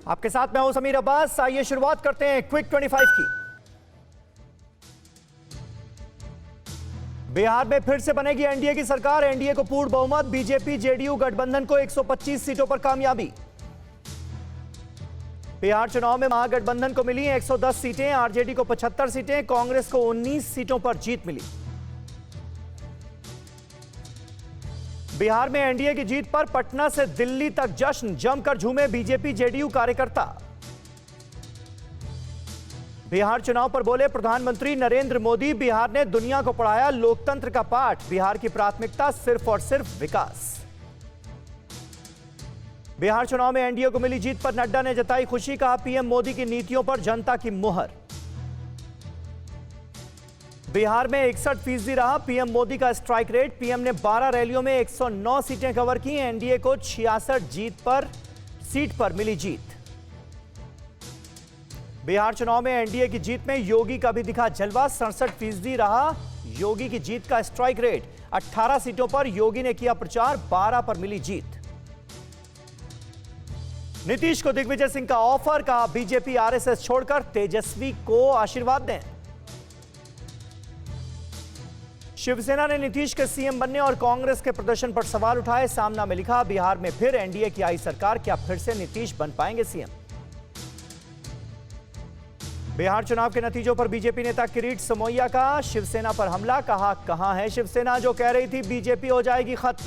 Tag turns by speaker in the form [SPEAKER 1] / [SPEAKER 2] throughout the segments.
[SPEAKER 1] आपके साथ मैं हूं समीर अब्बास। आइए शुरुआत करते हैं क्विक 25 की। बिहार में फिर से बनेगी एनडीए की सरकार। एनडीए को पूर्ण बहुमत। बीजेपी जेडीयू गठबंधन को 125 सीटों पर कामयाबी। बिहार चुनाव में महागठबंधन को मिली 110 सीटें, आरजेडी को 75 सीटें, कांग्रेस को 19 सीटों पर जीत मिली। बिहार में एनडीए की जीत पर पटना से दिल्ली तक जश्न, जमकर झूमे बीजेपी जेडीयू कार्यकर्ता। बिहार चुनाव पर बोले प्रधानमंत्री नरेंद्र मोदी, बिहार ने दुनिया को पढ़ाया लोकतंत्र का पाठ, बिहार की प्राथमिकता सिर्फ और सिर्फ विकास। बिहार चुनाव में एनडीए को मिली जीत पर नड्डा ने जताई खुशी, कहा पीएम मोदी की नीतियों पर जनता की मुहर। बिहार में 61% रहा पीएम मोदी का स्ट्राइक रेट। पीएम ने 12 रैलियों में 109 सीटें कवर की। एनडीए को 66 सीट पर मिली जीत। बिहार चुनाव में एनडीए की जीत में योगी का भी दिखा जलवा। 67% रहा योगी की जीत का स्ट्राइक रेट। 18 सीटों पर योगी ने किया प्रचार, 12 पर मिली जीत। नीतीश को दिग्विजय सिंह का ऑफर, कहा बीजेपी आरएसएस छोड़कर तेजस्वी को आशीर्वाद दें। शिवसेना ने नीतीश के सीएम बनने और कांग्रेस के प्रदर्शन पर सवाल उठाए। सामना में लिखा बिहार में फिर एनडीए की आई सरकार, क्या फिर से नीतीश बन पाएंगे सीएम। बिहार चुनाव के नतीजों पर बीजेपी नेता किरीट सोमैया का शिवसेना पर हमला, कहा कहां है शिवसेना जो कह रही थी बीजेपी हो जाएगी खत्म।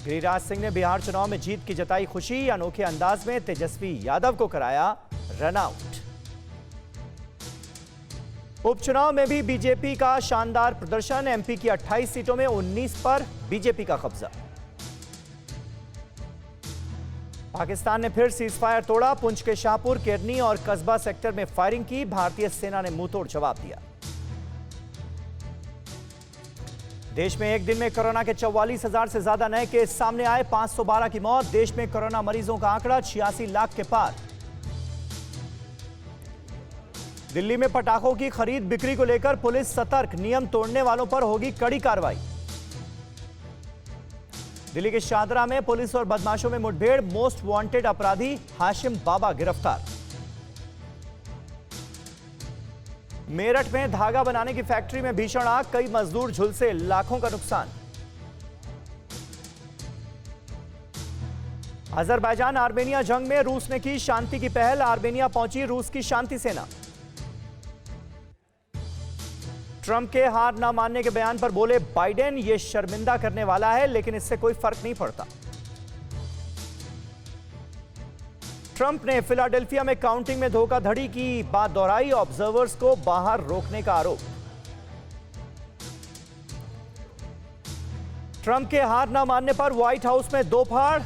[SPEAKER 1] गिरिराज सिंह ने बिहार चुनाव में जीत की जताई खुशी, अनोखे अंदाज में तेजस्वी यादव को कराया रन आउट। उपचुनाव में भी बीजेपी का शानदार प्रदर्शन। एमपी की 28 सीटों में 19 पर बीजेपी का कब्जा। पाकिस्तान ने फिर सीजफायर तोड़ा। पुंछ के शाहपुर, केरनी और कस्बा सेक्टर में फायरिंग की। भारतीय सेना ने मुंहतोड़ जवाब दिया। देश में एक दिन में कोरोना के 44,000 से ज्यादा नए केस सामने आए। 512 की मौत। देश में कोरोना मरीजों का आंकड़ा 86 लाख के पार। दिल्ली में पटाखों की खरीद बिक्री को लेकर पुलिस सतर्क, नियम तोड़ने वालों पर होगी कड़ी कार्रवाई। दिल्ली के शाहदरा में पुलिस और बदमाशों में मुठभेड़। मोस्ट वांटेड अपराधी हाशिम बाबा गिरफ्तार। मेरठ में धागा बनाने की फैक्ट्री में भीषण आग, कई मजदूर झुलसे, लाखों का नुकसान। अजरबैजान आर्मेनिया जंग में रूस ने की शांति की पहल। आर्मेनिया पहुंची रूस की शांति सेना। ट्रंप के हार न मानने के बयान पर बोले बाइडेन, यह शर्मिंदा करने वाला है लेकिन इससे कोई फर्क नहीं पड़ता। ट्रंप ने फिलाडेल्फिया में काउंटिंग में धोखाधड़ी की बात दोहराई। ऑब्जर्वर्स को बाहर रोकने का आरोप। ट्रंप के हार न मानने पर व्हाइट हाउस में दो फाड़,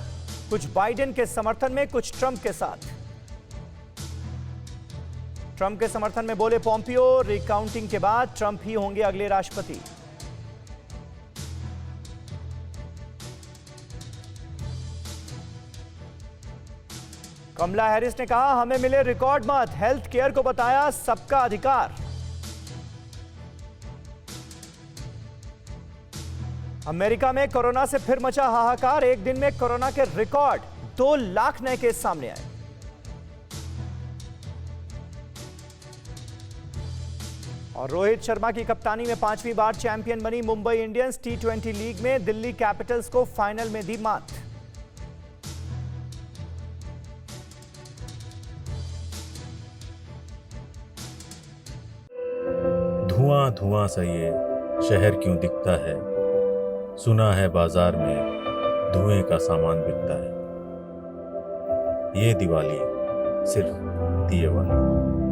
[SPEAKER 1] कुछ बाइडेन के समर्थन में, कुछ ट्रंप के साथ। ट्रंप के समर्थन में बोले पोम्पियो, रिकाउंटिंग के बाद ट्रंप ही होंगे अगले राष्ट्रपति। कमला हैरिस ने कहा हमें मिले रिकॉर्ड मत, हेल्थ केयर को बताया सबका अधिकार। अमेरिका में कोरोना से फिर मचा हाहाकार। एक दिन में कोरोना के रिकॉर्ड 2 लाख नए केस सामने आए। और रोहित शर्मा की कप्तानी में 5वीं बार चैंपियन बनी मुंबई इंडियंस। टी20 लीग में दिल्ली कैपिटल्स को फाइनल में दी मात।
[SPEAKER 2] धुआं धुआं सा ये शहर क्यों दिखता है, सुना है बाजार में धुएं का सामान बिकता है। ये दिवाली सिर्फ दिए वाली।